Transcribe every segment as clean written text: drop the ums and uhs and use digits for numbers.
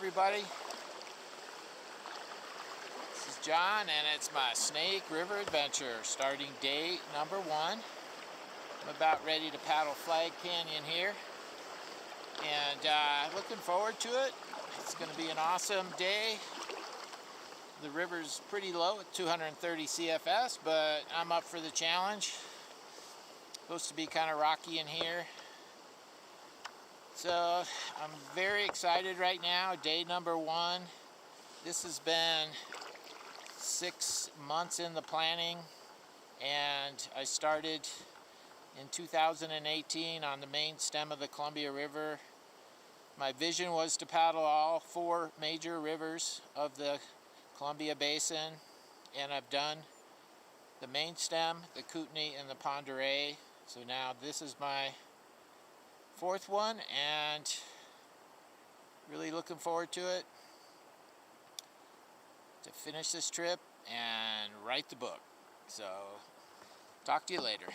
everybody. This is John, and it's my Snake River adventure, starting day number 1. I'm about ready to paddle Flag Canyon here, and looking forward to it. It's going to be an awesome day. The river's pretty low at 230 CFS, but I'm up for the challenge. Supposed to be kind of rocky in here. So I'm very excited right now, day number 1. This has been 6 months in the planning, and I started in 2018 on the main stem of the Columbia River. My vision was to paddle all 4 major rivers of the Columbia Basin, and I've done the main stem, the Kootenai, and the Pend Oreille. So now this is my 4th one, and really looking forward to it, to finish this trip and write the book. So talk to you later.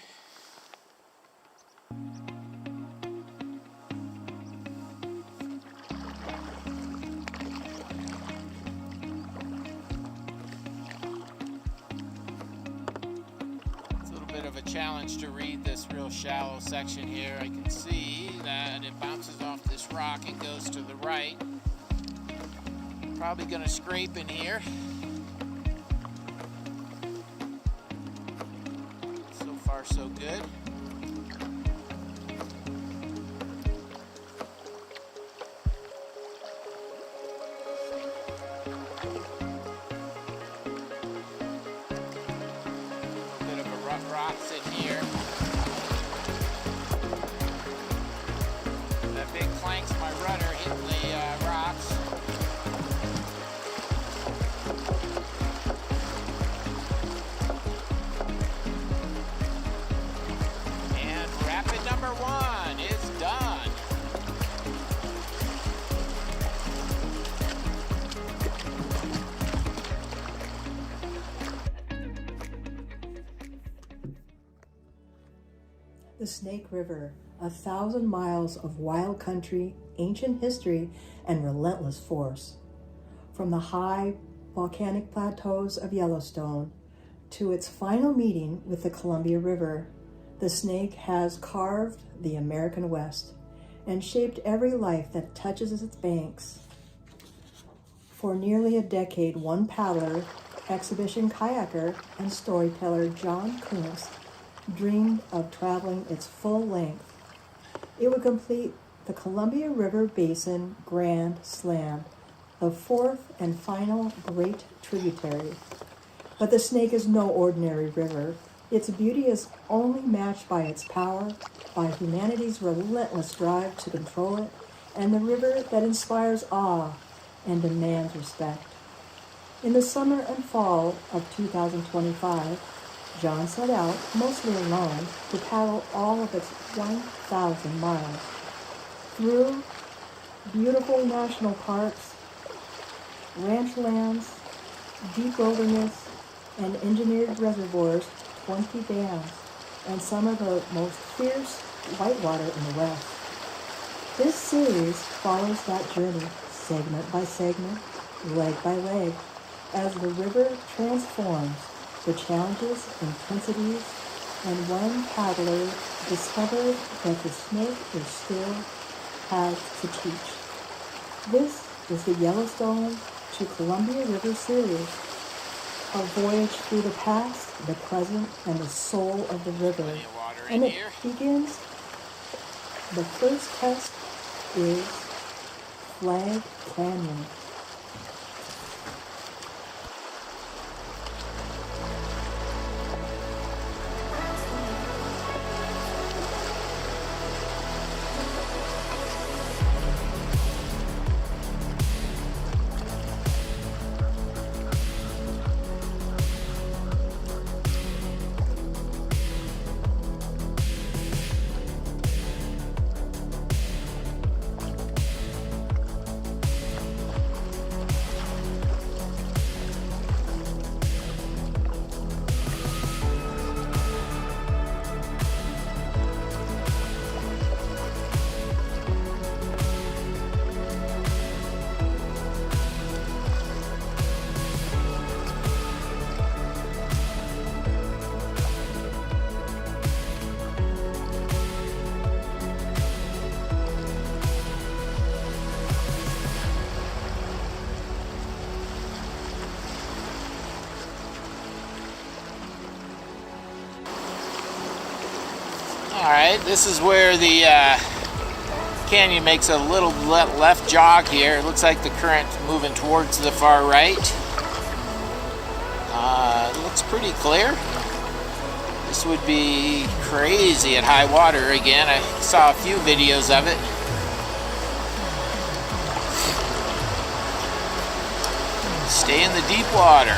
Challenge to read this real shallow section here. I can see that it bounces off this rock and goes to the right. Probably gonna scrape in here. So far so good. Rocks in here. That big plank's my rudder hitting the rocks. And rapid number 1 is done. The Snake River, 1,000 miles of wild country, ancient history, and relentless force. From the high volcanic plateaus of Yellowstone to its final meeting with the Columbia River, the Snake has carved the American West and shaped every life that touches its banks. For nearly a decade, one paddler, exhibition kayaker, and storyteller John Kuntz dreamed of traveling its full length. It would complete the Columbia River Basin Grand Slam, the 4th and final great tributary. But the Snake is no ordinary river. Its beauty is only matched by its power, by humanity's relentless drive to control it, and the river that inspires awe and demands respect. In the summer and fall of 2025, John set out, mostly alone, to paddle all of its 1,000 miles through beautiful national parks, ranch lands, deep wilderness, and engineered reservoirs, 20 dams, and some of the most fierce whitewater in the West. This series follows that journey, segment by segment, leg by leg, as the river transforms the challenges, intensities, and one paddler discovered that the Snake is still has to teach. This is the Yellowstone to Columbia River series, a voyage through the past, the present, and the soul of the river. And it begins. The first test is Flag Canyon. Alright, this is where the canyon makes a little left jog here. It looks like the current's moving towards the far right. It looks pretty clear. This would be crazy at high water again. I saw a few videos of it. Stay in the deep water.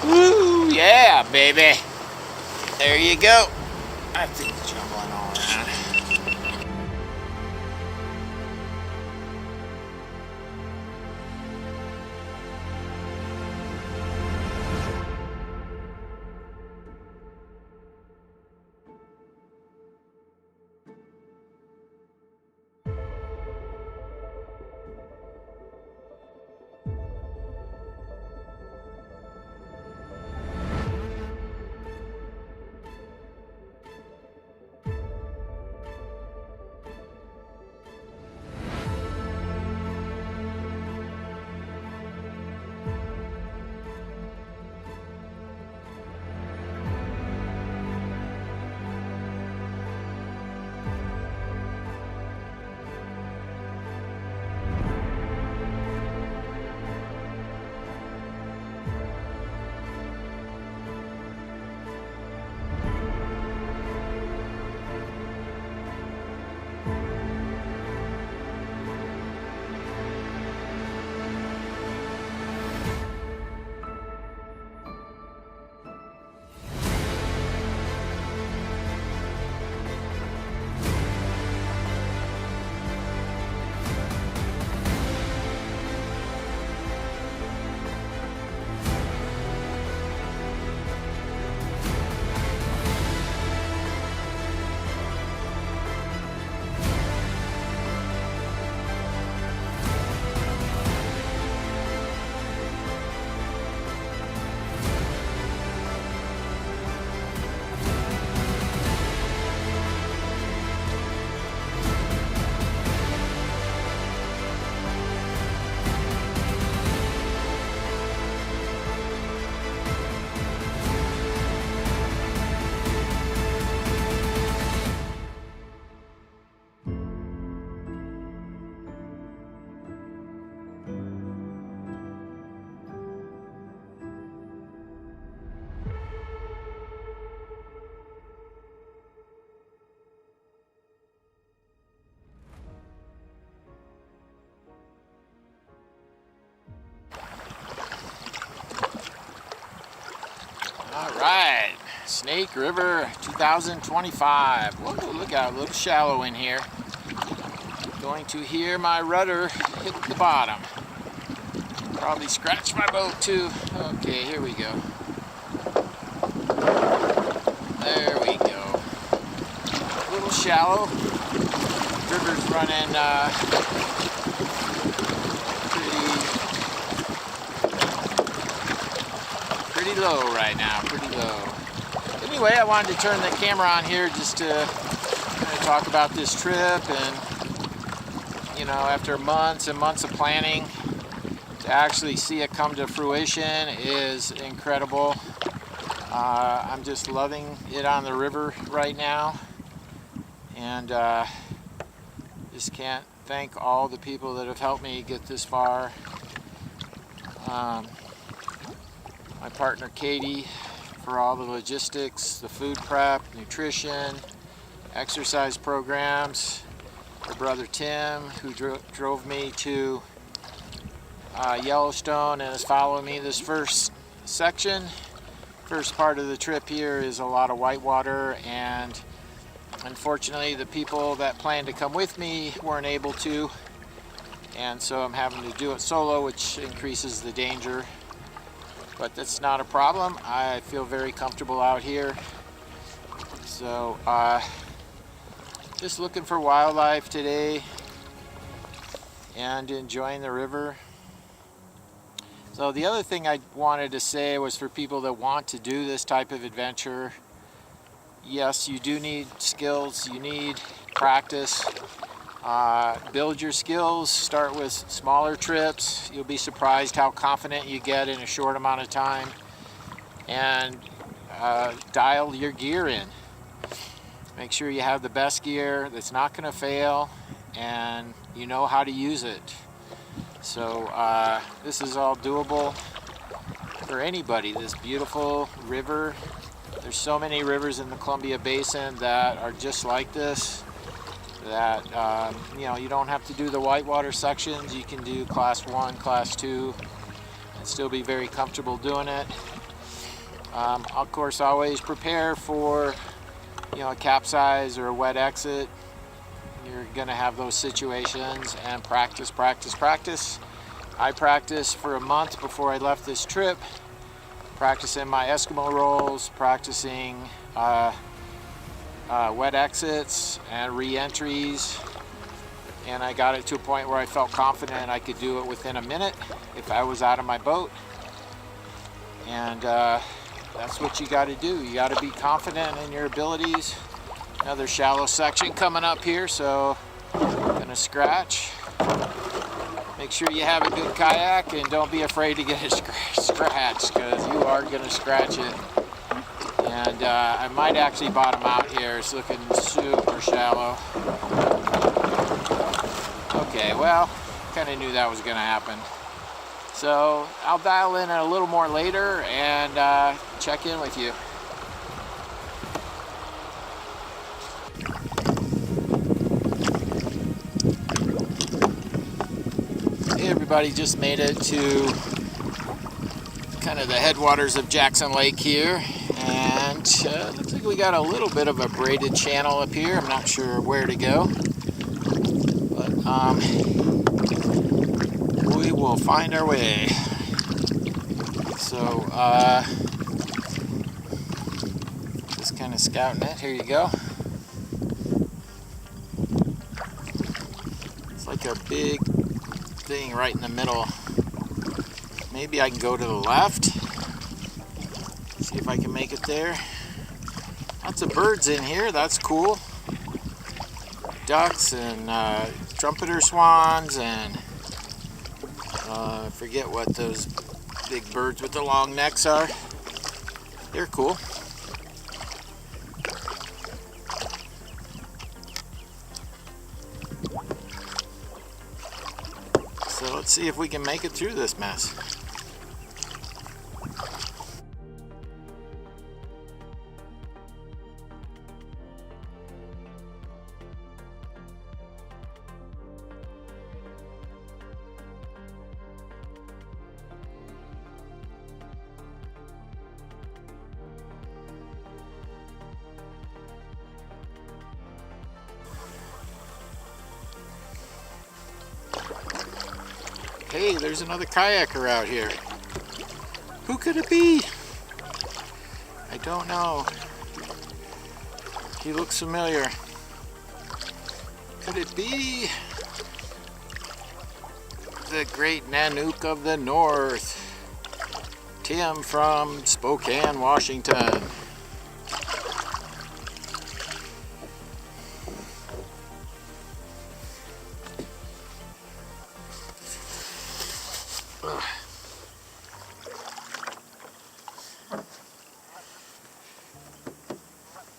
Woo, yeah, baby. There you go. I think it's jumbling all around. Alright, Snake River 2025. Whoa, look out, a little shallow in here. Going to hear my rudder hit the bottom. Probably scratch my boat too. Okay, here we go. There we go. A little shallow. River's running pretty low right now, pretty low. Anyway, I wanted to turn the camera on here just to kind of talk about this trip, and you know, after months and months of planning, to actually see it come to fruition is incredible. I'm just loving it on the river right now, and just can't thank all the people that have helped me get this far. My partner Katie for all the logistics, the food prep, nutrition, exercise programs. Her brother Tim, who drove me to Yellowstone and is following me this first section. First part of the trip here is a lot of whitewater, and unfortunately the people that planned to come with me weren't able to. and so I'm having to do it solo, which increases the danger, but that's not a problem. I feel very comfortable out here. So just looking for wildlife today and enjoying the river. So the other thing I wanted to say was for people that want to do this type of adventure, yes, you do need skills, you need practice. Build your skills, start with smaller trips. You'll be surprised how confident you get in a short amount of time, and dial your gear in. Make sure you have the best gear that's not going to fail and you know how to use it. So this is all doable for anybody. This beautiful river. There's so many rivers in the Columbia Basin that are just like this, that you know, you don't have to do the whitewater sections. You can do class 1, class 2 and still be very comfortable doing it. Of course, always prepare for, you know, a capsize or a wet exit. You're gonna have those situations, and practice, practice, practice. I practiced for a month before I left this trip, practicing my Eskimo rolls, practicing wet exits and re-entries, and I got it to a point where I felt confident I could do it within a minute if I was out of my boat. And that's what you got to do. You got to be confident in your abilities. Another shallow section coming up here, so I'm gonna scratch. Make sure you have a good kayak and don't be afraid to get it scratched, because you are gonna scratch it. And I might actually bottom out here. It's looking super shallow. Okay, well, kind of knew that was gonna happen. So I'll dial in a little more later and check in with you. Hey everybody, just made it to kind of the headwaters of Jackson Lake here, and looks like we got a little bit of a braided channel up here. I'm not sure where to go, but we will find our way. So just kind of scouting it. Here you go. It's like a big thing right in the middle. Maybe I can go to the left, see if I can make it there. Lots of birds in here, that's cool. Ducks and trumpeter swans and I forget what those big birds with the long necks are. They're cool. So let's see if we can make it through this mess. Hey, there's another kayaker out here. Who could it be? I don't know. He looks familiar. Could it be the great Nanook of the North, Tim from Spokane, Washington?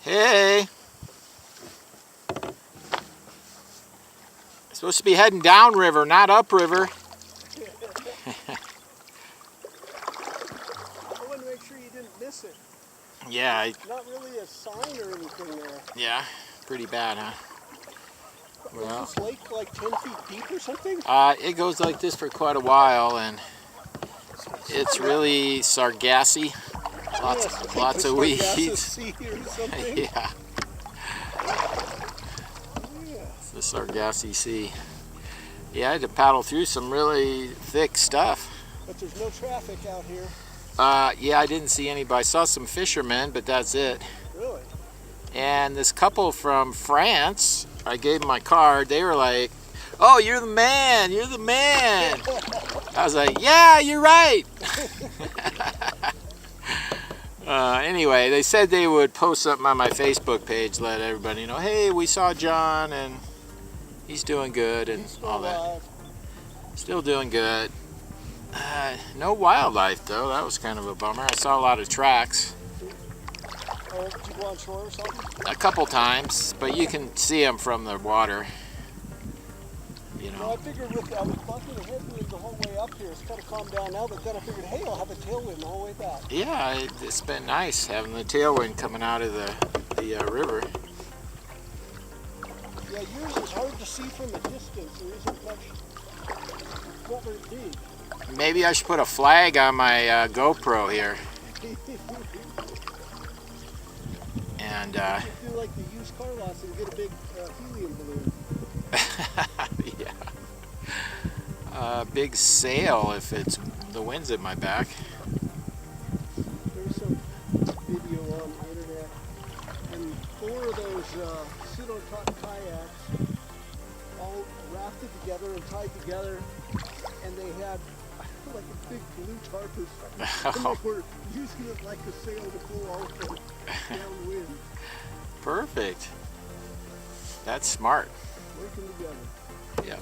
Hey! I'm supposed to be heading downriver, not upriver. I wanted to make sure you didn't miss it. Yeah. Not really a sign or anything there. Yeah, pretty bad, huh? Well, is this lake like 10 feet deep or something? It goes like this for quite a while, and it's really sargassy. Lots of weeds. Yeah. It's the Sargassy Sea. Yeah, I had to paddle through some really thick stuff. But there's no traffic out here. Yeah, I didn't see anybody. I saw some fishermen, but that's it. Really? And this couple from France, I gave them my card. They were like, "Oh, you're the man, you're the man." I was like, "Yeah, you're right." Anyway, they said they would post something on my Facebook page, let everybody know, "Hey, we saw John and he's doing good," and He's still all that. alive. Still doing good. No wildlife though. That was kind of a bummer. I saw a lot of tracks Oh, did you go on shore or something? a couple times, but you can see them from the water. You Well, know. I figured I was bucking a headwind the whole way up here. It's kind of calmed down now, but then I figured, hey, I'll have a tailwind the whole way back. Yeah, it's been nice having the tailwind coming out of the river. Yeah, yours is hard to see from a distance. There isn't much. It's not very big. Maybe I should put a flag on my GoPro here. And You do like the used car lots and get a big helium balloon. yeah, big sail if it's the wind's at my back. There's some video on the internet, and 4 of those sit-on-top kayaks all rafted together and tied together, and they had like a big blue tarp or something. And they were using it like a sail to pull off downwind. Perfect. That's smart. Working together. Yeah.